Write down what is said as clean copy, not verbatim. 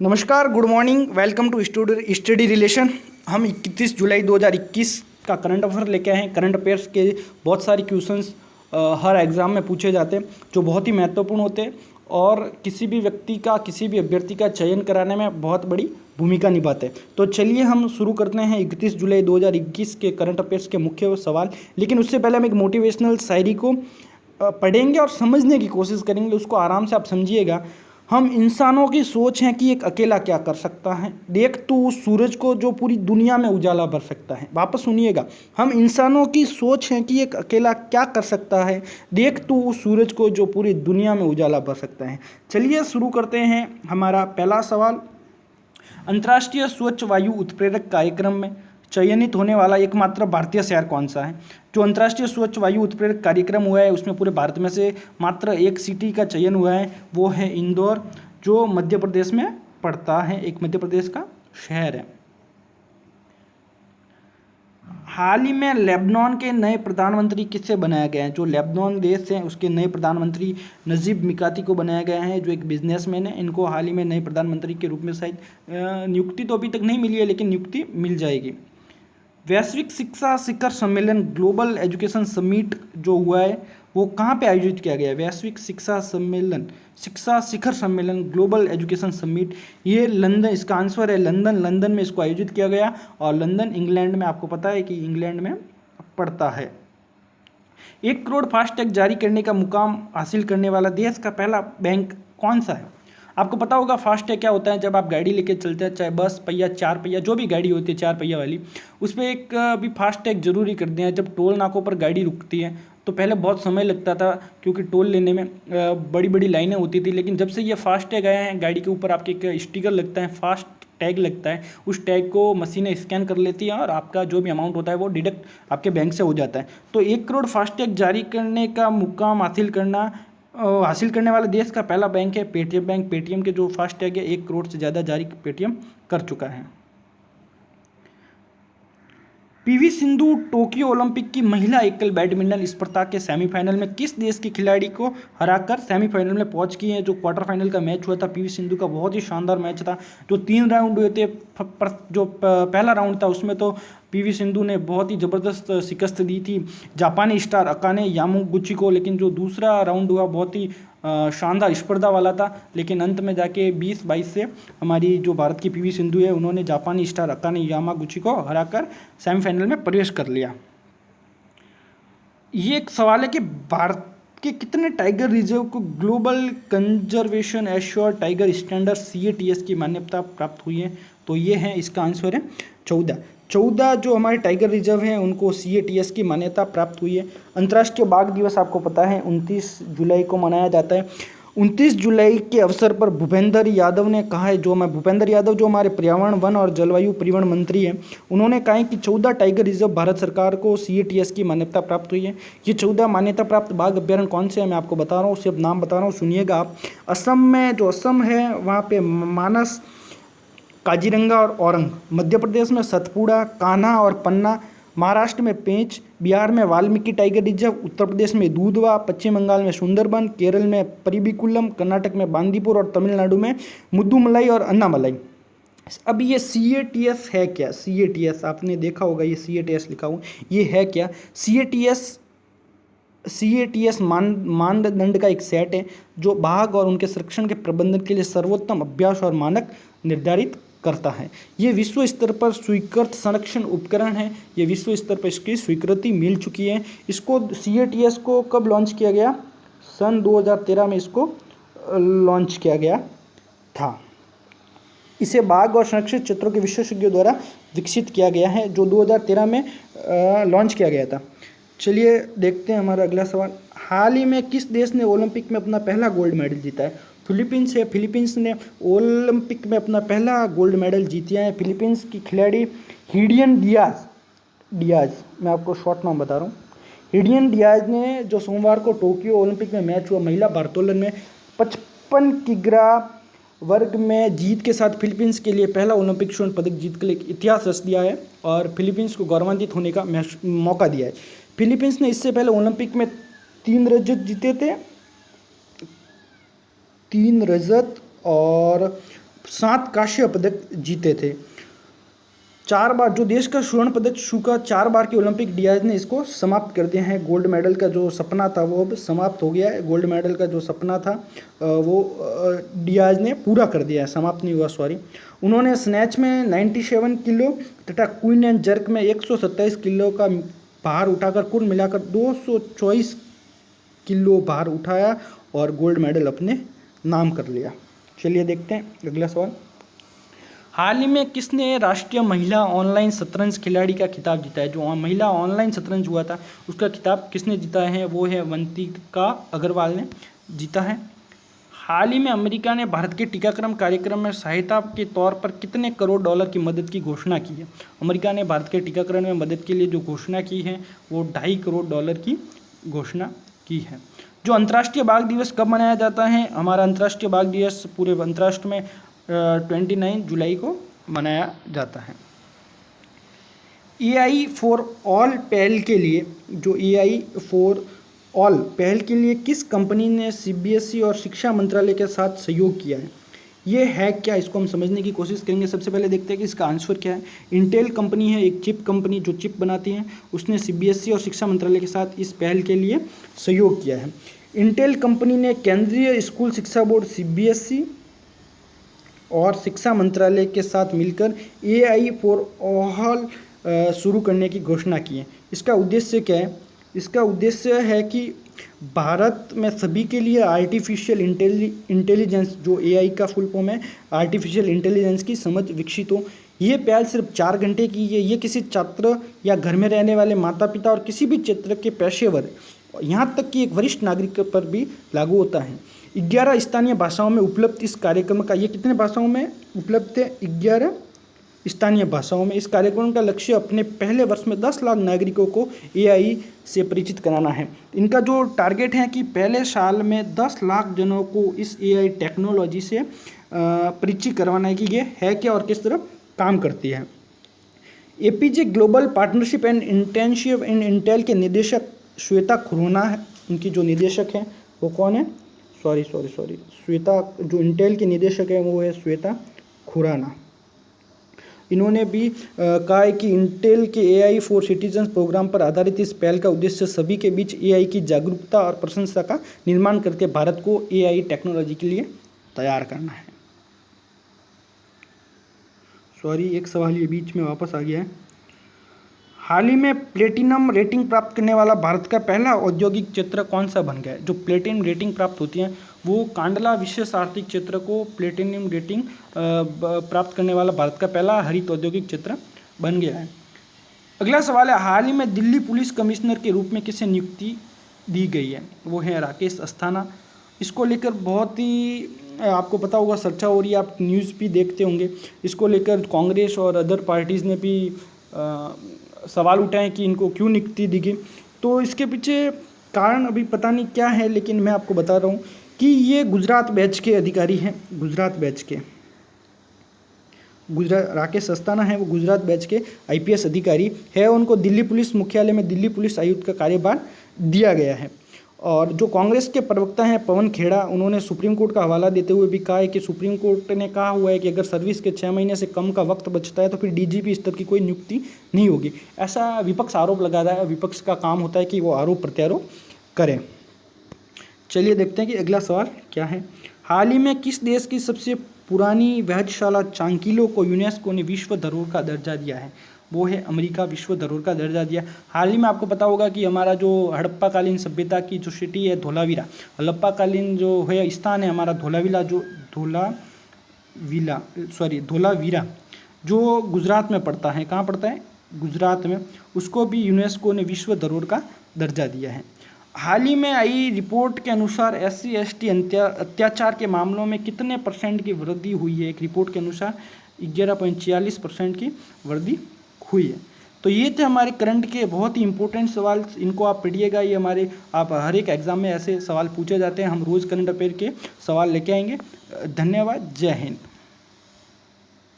नमस्कार, good morning, welcome to study relation. हम 31 जुलाई 2021 का करंट अफेयर लेके आए हैं। करंट अफेयर्स के बहुत सारे क्वेश्चंस हर एग्ज़ाम में पूछे जाते हैं जो बहुत ही महत्वपूर्ण होते हैं और किसी भी व्यक्ति का, किसी भी अभ्यर्थी का चयन कराने में बहुत बड़ी भूमिका निभाते हैं। तो चलिए हम शुरू करते हैं 31 जुलाई 2021 के करंट अफेयर्स के मुख्य सवाल। लेकिन उससे पहले हम एक मोटिवेशनल शायरी को पढ़ेंगे और समझने की कोशिश करेंगे। उसको आराम से आप समझिएगा। हम इंसानों की सोच है कि एक अकेला क्या कर सकता है, देख तू उस सूरज को जो पूरी दुनिया में उजाला भर सकता है। वापस सुनिएगा। हम इंसानों की सोच है कि एक अकेला क्या कर सकता है, देख तू उस सूरज को जो पूरी दुनिया में उजाला भर सकता है। चलिए शुरू करते हैं। हमारा पहला सवाल, अंतर्राष्ट्रीय स्वच्छ वायु उत्प्रेरक कार्यक्रम में चयनित होने वाला एकमात्र भारतीय शहर कौन सा है। जो अंतर्राष्ट्रीय स्वच्छ वायु उत्प्रेरक कार्यक्रम हुआ है उसमें पूरे भारत में से मात्र एक सिटी का चयन हुआ है, वो है इंदौर, जो मध्य प्रदेश में पड़ता है, एक मध्य प्रदेश का शहर है। हाल ही में लेबनान के नए प्रधानमंत्री किससे बनाया गया है। जो लेबनान देश है उसके नए प्रधानमंत्री नजीब मिकाती को बनाया गया है, जो एक बिजनेसमैन है। इनको हाल ही में नए प्रधानमंत्री के रूप में शायद नियुक्ति तो अभी तक नहीं मिली है, लेकिन नियुक्ति मिल जाएगी। वैश्विक शिक्षा शिखर सम्मेलन ग्लोबल एजुकेशन समिट जो हुआ है वो कहाँ पे आयोजित किया गया है। वैश्विक शिक्षा शिखर सम्मेलन ग्लोबल एजुकेशन समिट, ये लंदन, इसका आंसर है लंदन में इसको आयोजित किया गया। और लंदन इंग्लैंड में, आपको पता है कि इंग्लैंड में पड़ता है। 1 करोड़ फास्टैग जारी करने का मुकाम हासिल करने वाला देश का पहला बैंक कौन सा है। आपको पता होगा फास्टैग क्या होता है। जब आप गाड़ी लेके चलते हैं, चाहे बस पहिया, 4 पहिया, जो भी गाड़ी होती है 4 पहिया वाली, उस पर एक भी फास्टैग जरूरी कर दिया है। जब टोल नाकों पर गाड़ी रुकती है तो पहले बहुत समय लगता था क्योंकि टोल लेने में बड़ी बड़ी लाइनें होती थी। लेकिन जब से ये फास्टैग आया है, गाड़ी के ऊपर आपके एक स्टिकर लगता है, फास्ट टैग लगता है, उस टैग को मशीनें स्कैन कर लेती हैं और आपका जो भी अमाउंट होता है वो डिडक्ट आपके बैंक से हो जाता है। तो 1 करोड़ फास्टैग जारी करने का मुकाम हासिल करने वाला देश का पहला बैंक है पेटीएम बैंक। पेटीएम के जो फास्टैग है 1 करोड़ से ज़्यादा जारी पेटीएम कर चुका है। पीवी सिंधु टोक्यो ओलंपिक की महिला एकल बैडमिंटन स्पर्धा के सेमीफाइनल में किस देश की खिलाड़ी को हराकर सेमीफाइनल में पहुंच गई है। जो क्वार्टर फाइनल का मैच हुआ था पीवी सिंधु का, बहुत ही शानदार मैच था। जो 3 राउंड हुए थे, जो पहला राउंड था उसमें तो पीवी सिंधु ने बहुत ही ज़बरदस्त शिकस्त दी थी जापानी स्टार अकाने यामागुची को। लेकिन जो दूसरा राउंड हुआ बहुत ही शानदार स्पर्धा वाला था, लेकिन अंत में जाके 20-22 से हमारी जो भारत की पीवी सिंधु है उन्होंने जापानी स्टार अकाने यामागुची को हराकर सेमीफाइनल में प्रवेश कर लिया। ये एक सवाल है कि भारत के कितने टाइगर रिजर्व को global conservation assured tiger standard CATS की मान्यता प्राप्त हुई है। तो ये है, इसका आंसर है 14 जो हमारे टाइगर रिजर्व हैं उनको CATS की मान्यता प्राप्त हुई है। अंतर्राष्ट्रीय बाघ दिवस आपको पता है 29 जुलाई को मनाया जाता है। 29 जुलाई के अवसर पर भूपेंद्र यादव ने कहा है, भूपेंद्र यादव जो हमारे पर्यावरण, वन और जलवायु परिवहन मंत्री हैं, उन्होंने कहा है कि 14 टाइगर रिजर्व भारत सरकार को CATS की मान्यता प्राप्त हुई है। ये 14 मान्यता प्राप्त बाघ अभ्यारण्य कौन से हैं मैं आपको बता रहा हूँ, सिर्फ नाम बता रहा हूँ, सुनिएगा आप। असम है वहाँ पे मानस, काजीरंगा और औरंग, मध्य प्रदेश में सतपुड़ा, कान्हा और पन्ना, महाराष्ट्र में पेंच, बिहार में वाल्मीकि टाइगर रिजर्व, उत्तर प्रदेश में दूधवा, पश्चिम बंगाल में सुंदरबन, केरल में परिबिकुलम, कर्नाटक में बांदीपुर और तमिलनाडु में मुद्दुमलाई और अन्नामलाई। अब ये CATS है क्या। CATS आपने देखा होगा, ये CATS लिखा हुआ, ये है क्या। CATS मानदंड का एक सेट है जो बाघ और उनके संरक्षण के प्रबंधन के लिए सर्वोत्तम अभ्यास और मानक निर्धारित करता है। ये विश्व स्तर पर स्वीकृत संरक्षण उपकरण है। ये विश्व स्तर पर इसकी स्वीकृति मिल चुकी है। इसको CATS को कब लॉन्च किया गया, सन 2013 में इसको लॉन्च किया गया था। इसे बाघ और संरक्षित क्षेत्रों के विशेषज्ञों द्वारा विकसित किया गया है, जो 2013 में लॉन्च किया गया था। चलिए देखते हैं हमारा अगला सवाल। हाल ही में किस देश ने ओलंपिक में अपना पहला गोल्ड मेडल जीता है। फिलीपींस है। फिलीपींस ने ओलंपिक में अपना पहला गोल्ड मेडल जीता है। फिलीपींस की खिलाड़ी हिडियन डियाज, मैं आपको शॉर्ट नाम बता रहा हूँ। हिडियन डियाज ने जो सोमवार को टोक्यो ओलंपिक में मैच हुआ महिला भारोत्तोलन में 55 किग्रा वर्ग में जीत के साथ फिलीपींस के लिए पहला ओलंपिक स्वर्ण पदक जीत के लिए इतिहास रच दिया है और फिलीपींस को गौरवान्वित होने का मौका दिया है। फिलीपींस ने इससे पहले ओलंपिक में 3 रजत जीते थे, 3 रजत और 7 कांस्य पदक जीते थे। 4 बार जो देश का स्वर्ण पदक चूका 4 बार के ओलंपिक डियाज ने इसको समाप्त कर दिया है। गोल्ड मेडल का जो सपना था वो अब समाप्त हो गया है। गोल्ड मेडल का जो सपना था वो डियाज ने पूरा कर दिया है, समाप्त नहीं हुआ, सॉरी। उन्होंने स्नैच में 97 किलो तथा क्वीन एंड जर्क में 127 किलो का भार उठाकर कुल मिलाकर 224 किलो भार उठाया और गोल्ड मेडल अपने नाम कर लिया। चलिए देखते हैं अगला सवाल। हाल ही में किसने राष्ट्रीय महिला ऑनलाइन शतरंज खिलाड़ी का खिताब जीता है? जो महिला ऑनलाइन शतरंज हुआ था उसका खिताब किसने जीता है? वो है अवंतिका अग्रवाल ने जीता है। हाल ही में अमेरिका ने भारत के टीकाकरण कार्यक्रम में सहायता के तौर पर कितने करोड़ डॉलर की मदद की घोषणा की है? अमेरिका ने भारत के टीकाकरण में मदद के लिए जो घोषणा की है वो $2.5 करोड़ की घोषणा की है। जो अंतर्राष्ट्रीय बाघ दिवस कब मनाया जाता है? हमारा अंतर्राष्ट्रीय बाघ दिवस पूरे अंतर्राष्ट्र में 29 जुलाई को मनाया जाता है। AI फॉर ऑल पहल के लिए, जो AI फॉर ऑल पहल के लिए किस कंपनी ने CBSE और शिक्षा मंत्रालय के साथ सहयोग किया है? ये है क्या, इसको हम समझने की कोशिश करेंगे। सबसे पहले देखते हैं कि इसका आंसर क्या है। इंटेल कंपनी है, एक चिप कंपनी जो चिप बनाती है, उसने CBSE और शिक्षा मंत्रालय के साथ इस पहल के लिए सहयोग किया है। इंटेल कंपनी ने केंद्रीय स्कूल शिक्षा बोर्ड CBSE और शिक्षा मंत्रालय के साथ मिलकर AI फॉर ऑल शुरू करने की घोषणा की है। इसका उद्देश्य क्या है? इसका उद्देश्य है कि भारत में सभी के लिए आर्टिफिशियल इंटेलिजेंस, जो AI का फुल फॉर्म है, आर्टिफिशियल इंटेलिजेंस की समझ विकसित हो। ये पहल सिर्फ 4 घंटे की है। ये किसी छात्र या घर में रहने वाले माता पिता और किसी भी क्षेत्र के पेशेवर, यहाँ तक कि एक वरिष्ठ नागरिक पर भी लागू होता है। 11 स्थानीय भाषाओं में उपलब्ध इस कार्यक्रम का, ये कितने भाषाओं में उपलब्ध है? 11 स्थानीय भाषाओं में। इस कार्यक्रम का लक्ष्य अपने पहले वर्ष में 10 लाख नागरिकों को AI से परिचित कराना है। इनका जो टारगेट है कि पहले साल में 10 लाख जनों को इस AI टेक्नोलॉजी से परिचित करवाना है कि ये है क्या और किस तरह काम करती है। APJ global partnership and internship in Intel के निदेशक श्वेता खुराना है। उनकी जो निदेशक हैं वो कौन है? सॉरी श्वेता, जो इंटेल के निदेशक है वो है श्वेता खुराना। इन्होंने भी कहा है कि इंटेल के AI फॉर सिटीजन्स प्रोग्राम पर आधारित इस पहल का उद्देश्य सभी के बीच AI की जागरूकता और प्रशंसा का निर्माण करके भारत को AI टेक्नोलॉजी के लिए तैयार करना है। सॉरी, एक सवाल ये बीच में वापस आ गया है। हाल ही में प्लेटिनम रेटिंग प्राप्त करने वाला भारत का पहला औद्योगिक क्षेत्र कौन सा बन गया है? जो प्लेटिनम रेटिंग प्राप्त होती है वो कांडला विशेष आर्थिक क्षेत्र को प्लेटिनम रेटिंग प्राप्त करने वाला भारत का पहला हरित औद्योगिक क्षेत्र बन गया है। अगला सवाल है, हाल ही में दिल्ली पुलिस कमिश्नर के रूप में किसे नियुक्ति दी गई है? वो है राकेश अस्थाना। इसको लेकर बहुत ही आपको पता होगा चर्चा हो रही है, आप न्यूज़ भी देखते होंगे। इसको लेकर कांग्रेस और अदर पार्टीज़ ने भी सवाल उठाए कि इनको क्यों नियुक्ति दी गई। तो इसके पीछे कारण अभी पता नहीं क्या है, लेकिन मैं आपको बता रहा हूँ कि ये गुजरात बैच के अधिकारी हैं। गुजरात बैच के राकेश अस्थाना है, वो गुजरात बैच के IPS अधिकारी है। उनको दिल्ली पुलिस मुख्यालय में दिल्ली पुलिस आयुक्त का कार्यभार दिया गया है। और जो कांग्रेस के प्रवक्ता हैं पवन खेड़ा, उन्होंने सुप्रीम कोर्ट का हवाला देते हुए भी कहा है कि सुप्रीम कोर्ट ने कहा हुआ है कि अगर सर्विस के 6 महीने से कम का वक्त बचता है तो फिर DGP स्तर की कोई नियुक्ति नहीं होगी। ऐसा विपक्ष आरोप लगा रहा है। विपक्ष का काम होता है कि वो आरोप प्रत्यारोप करें। चलिए देखते हैं कि अगला सवाल क्या है। हाल ही में किस देश की सबसे पुरानी वेधशाला चांकिलो को यूनेस्को ने विश्व धरोहर का दर्जा दिया है? वो है अमेरिका, विश्व धरोहर का दर्जा दिया। हाल ही में आपको पता होगा कि हमारा जो हड़प्पा कालीन सभ्यता की जो सिटी है धोलावीरा, हड़प्पा कालीन जो है स्थान है हमारा धोलावीरा, जो धोलावीरा जो गुजरात में पड़ता है। कहाँ पड़ता है? गुजरात में। उसको भी यूनेस्को ने विश्व धरोहर का दर्जा दिया है। हाल ही में आई रिपोर्ट के अनुसार SC/ST अत्याचार के मामलों में कितने % की वृद्धि हुई है? एक रिपोर्ट के अनुसार 11.46% की वृद्धि हुई है। तो ये थे हमारे करंट के बहुत ही इंपॉर्टेंट सवाल। इनको आप पढ़िएगा, ये हमारे आप हर एक एग्जाम में ऐसे सवाल पूछे जाते हैं। हम रोज़ करंट अफेयर के सवाल लेके आएंगे। धन्यवाद, जय हिंद।